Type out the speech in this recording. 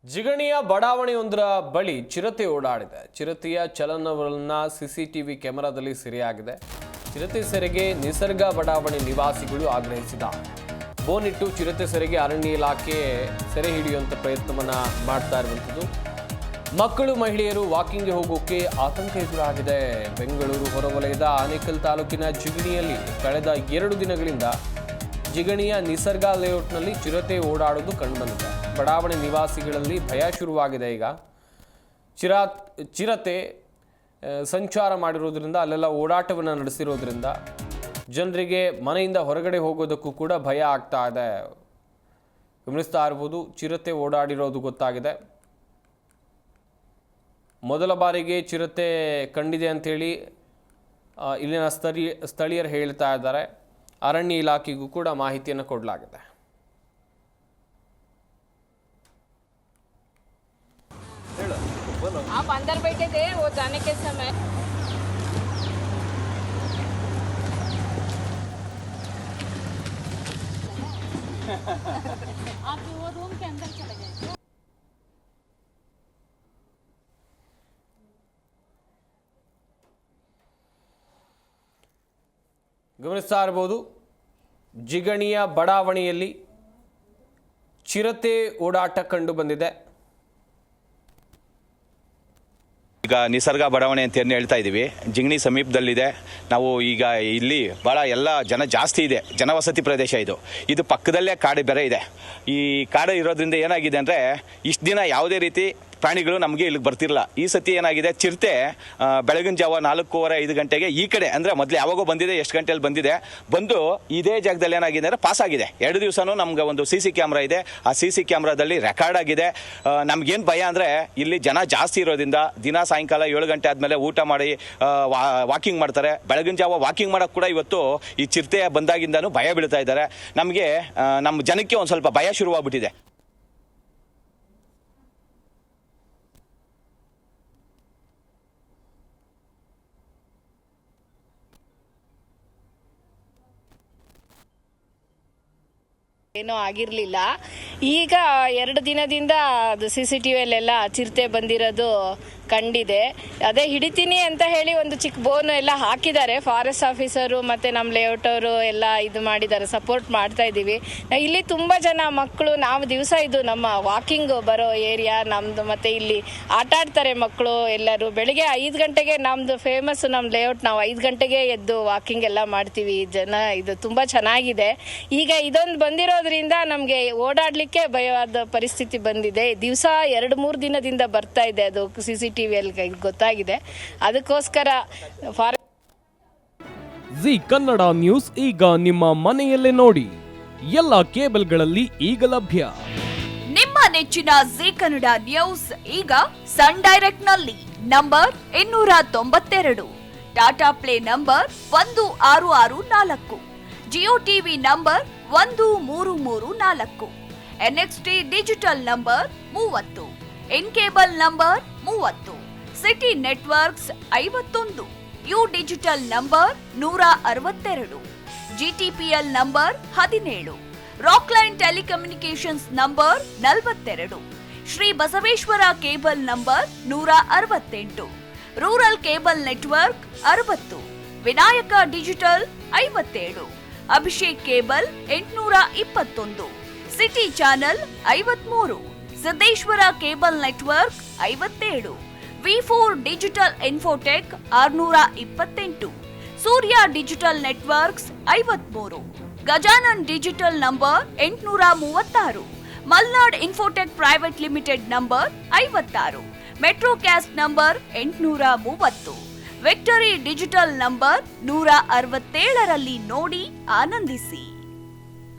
ಜಿಗಣಿಯ ಬಡಾವಣೆಯೊಂದರ ಬಳಿ ಚಿರತೆ ಓಡಾಡಿದೆ. ಚಿರತೆಯ ಚಲನವಲನ ಸಿಸಿಟಿವಿ ಕ್ಯಾಮೆರಾದಲ್ಲಿ ಸೆರೆಯಾಗಿದೆ. ಚಿರತೆ ಸೆರೆಗೆ ನಿಸರ್ಗ ಬಡಾವಣೆ ನಿವಾಸಿಗಳು ಆಗ್ರಹಿಸಿದ್ದಾರೆ. ಬೋನಿಟ್ಟು ಚಿರತೆ ಸೆರೆಗೆ ಅರಣ್ಯ ಇಲಾಖೆ ಸೆರೆ ಹಿಡಿಯುವಂತ ಪ್ರಯತ್ನವನ್ನ ಮಾಡ್ತಾ ಇರುವಂಥದ್ದು. ಮಕ್ಕಳು ಮಹಿಳೆಯರು ವಾಕಿಂಗ್ಗೆ ಹೋಗೋಕೆ ಆತಂಕ ಎದುರಾಗಿದೆ. ಬೆಂಗಳೂರು ಹೊರವಲಯದ ಆನೇಕಲ್ ತಾಲೂಕಿನ ಜಿಗಣಿಯಲ್ಲಿ ಕಳೆದ 2 ದಿನಗಳಿಂದ ಜಿಗಣಿಯ ನಿಸರ್ಗ ಲೇಔಟ್ನಲ್ಲಿ ಚಿರತೆ ಓಡಾಡೋದು ಕಂಡುಬಂದಿದೆ. ಬಡಾವಣೆ ನಿವಾಸಿಗಳಲ್ಲಿ ಭಯ ಶುರುವಾಗಿದೆ. ಈಗ ಚಿರತೆ ಸಂಚಾರ ಮಾಡಿರೋದ್ರಿಂದ ಅಲ್ಲೆಲ್ಲ ಓಡಾಟವನ್ನು ನಡೆಸಿರೋದ್ರಿಂದ ಜನರಿಗೆ ಮನೆಯಿಂದ ಹೊರಗಡೆ ಹೋಗೋದಕ್ಕೂ ಕೂಡ ಭಯ ಆಗ್ತಾ ಇದೆ. ಗಮನಿಸ್ತಾ ಇರ್ಬೋದು, ಚಿರತೆ ಓಡಾಡಿರೋದು ಗೊತ್ತಾಗಿದೆ. ಮೊದಲ ಬಾರಿಗೆ ಚಿರತೆ ಕಂಡಿದೆ ಅಂಥೇಳಿ ಇಲ್ಲಿನ ಸ್ಥಳೀಯರು ಹೇಳ್ತಾ ಇದ್ದಾರೆ. ಅರಣ್ಯ ಇಲಾಖೆಗೂ ಕೂಡ ಮಾಹಿತಿಯನ್ನು ಕೊಡಲಾಗಿದೆ. आप अंदर बैठे थे वो जाने के समय आप वो रूम के अंदर चले गए. ಗಮನಿಸ್ತಾ ಇರಬಹುದು, ಜಿಗಣಿಯ ಬಡಾವಣೆಯಲ್ಲಿ ಚಿರತೆ ಓಡಾಟ ಕಂಡು ಬಂದಿದೆ. ಈಗ ನಿಸರ್ಗ ಬಡಾವಣೆ ಅಂತ ಏನು ಹೇಳ್ತಾ ಇದ್ದೀವಿ, ಜಿಗಣಿ ಸಮೀಪದಲ್ಲಿದೆ. ನಾವು ಈಗ ಇಲ್ಲಿ ಭಾಳ ಎಲ್ಲ ಜನ ಜಾಸ್ತಿ ಇದೆ, ಜನವಸತಿ ಪ್ರದೇಶ ಇದು ಪಕ್ಕದಲ್ಲೇ ಕಾಡು ಬೇರೆ ಇದೆ. ಈ ಕಾಡು ಇರೋದ್ರಿಂದ ಏನಾಗಿದೆ ಅಂದರೆ ಇಷ್ಟು ದಿನ ಯಾವುದೇ ರೀತಿ ಪ್ರಾಣಿಗಳು ನಮಗೆ ಇಲ್ಲಿಗೆ ಬರ್ತಿರಲ್ಲ. ಈ ಸತಿ ಏನಾಗಿದೆ, ಚಿರತೆ ಬೆಳಗಿನ ಜಾವ 4:15 ಗಂಟೆಗೆ ಈ ಕಡೆ ಅಂದರೆ ಮೊದಲು ಯಾವಾಗೋ ಬಂದಿದೆ, ಎಷ್ಟು ಗಂಟೆಯಲ್ಲಿ ಬಂದು ಇದೇ ಜಾಗದಲ್ಲಿ ಏನಾಗಿದೆ ಅಂದರೆ ಪಾಸ್ ಆಗಿದೆ. 2 ದಿವಸನೂ ನಮ್ಗೆ ಒಂದು CC ಕ್ಯಾಮ್ರಾ ಇದೆ. ಆ CC ಕ್ಯಾಮ್ರಾದಲ್ಲಿ ರೆಕಾರ್ಡ್ ಆಗಿದೆ. ನಮ್ಗೇನು ಭಯ ಅಂದರೆ ಇಲ್ಲಿ ಜನ ಜಾಸ್ತಿ ಇರೋದ್ರಿಂದ ದಿನ ಸಾಯಂಕಾಲ 7 ಗಂಟೆ ಆದಮೇಲೆ ಊಟ ಮಾಡಿ ವಾಕಿಂಗ್ ಮಾಡ್ತಾರೆ. ಬೆಳಗಿನ ಜಾವ ವಾಕಿಂಗ್ ಮಾಡೋಕ್ಕೆ ಕೂಡ ಇವತ್ತು ಈ ಚಿರತೆ ಬಂದಾಗಿಂದನೂ ಭಯ ಬೀಳ್ತಾ ಇದ್ದಾರೆ. ನಮಗೆ ನಮ್ಮ ಜನಕ್ಕೆ ಒಂದು ಸ್ವಲ್ಪ ಭಯ ಶುರುವಾಗ್ಬಿಟ್ಟಿದೆ. ಏನೂ ಆಗಿರಲಿಲ್ಲ. ಈಗ 2 ದಿನದಿಂದ ಅದು CCTVಯಲ್ಲೆಲ್ಲ ಚಿರತೆ ಬಂದಿರೋದು ಕಂಡಿದೆ. ಅದೇ ಹಿಡಿತೀನಿ ಅಂತ ಹೇಳಿ ಒಂದು ಚಿಕ್ಕ ಬೋನು ಎಲ್ಲ ಹಾಕಿದ್ದಾರೆ. ಫಾರೆಸ್ಟ್ ಆಫೀಸರು ಮತ್ತು ನಮ್ಮ ಲೇಔಟ್ ಅವರು ಎಲ್ಲ ಇದು ಮಾಡಿದ್ದಾರೆ, ಸಪೋರ್ಟ್ ಮಾಡ್ತಾ ಇದ್ದೀವಿ. ಇಲ್ಲಿ ತುಂಬ ಜನ ಮಕ್ಕಳು, ನಾವು ದಿವಸ ಇದು ನಮ್ಮ ವಾಕಿಂಗ್ ಬರೋ ಏರಿಯಾ ನಮ್ಮದು. ಮತ್ತು ಇಲ್ಲಿ ಆಟ ಆಡ್ತಾರೆ ಮಕ್ಕಳು ಎಲ್ಲರೂ. ಬೆಳಿಗ್ಗೆ 5 ಗಂಟೆಗೆ ನಮ್ಮದು ಫೇಮಸ್ ನಮ್ಮ ಲೇಔಟ್, ನಾವು 5 ಗಂಟೆಗೆ ಎದ್ದು ವಾಕಿಂಗ್ ಎಲ್ಲ ಮಾಡ್ತೀವಿ. ಜನ ಇದು ತುಂಬ ಚೆನ್ನಾಗಿದೆ. ಈಗ ಇದೊಂದು ಬಂದಿರೋದ್ರಿಂದ ನಮಗೆ ಓಡಾಡಲಿಕ್ಕೆ ಭಯವಾದ ಪರಿಸ್ಥಿತಿ ಬಂದಿದೆ. ದಿವಸ 2-3 ದಿನದಿಂದ ಬರ್ತಾ ಇದೆ ಅದು CCTVಯಲ್ಲಿ ಗೊತ್ತಾಗಿದೆ. ಅದಕ್ಕೋಸ್ಕರ ಜಿ ಕನ್ನಡ ನ್ಯೂಸ್ ಈಗ ನಿಮ್ಮ ಮನೆಯಲ್ಲೇ ನೋಡಿ. ಎಲ್ಲ ಕೇಬಲ್ಗಳಲ್ಲಿ ಈಗ ಲಭ್ಯ. ನಿಮ್ಮ ನೆಚ್ಚಿನ ಜಿ ಕನ್ನಡ ನ್ಯೂಸ್ ಈಗ ಸನ್ ಡೈರೆಕ್ಟ್ ನಲ್ಲಿ number 292, Tata play number 1664, Jio TV number 1334, NXT digital number 30, in cable number 30, city networks 51, U digital number 162, GTPL number 17, Rockline telecommunications number 42, Shri Basaveshwara cable number 168, rural cable network 60, Vinayaka digital 57, Abhishek cable 821, city channel 53, Siddeshwara cable network 57, V4 digital Infotech 628, Surya digital networks 53, Gajanan digital number 836, Malnad Infotech Private Limited number 56, Metro Cast number 830, Victory Digital number 167ರಲ್ಲಿ ನೋಡಿ ಆನಂದಿಸಿ.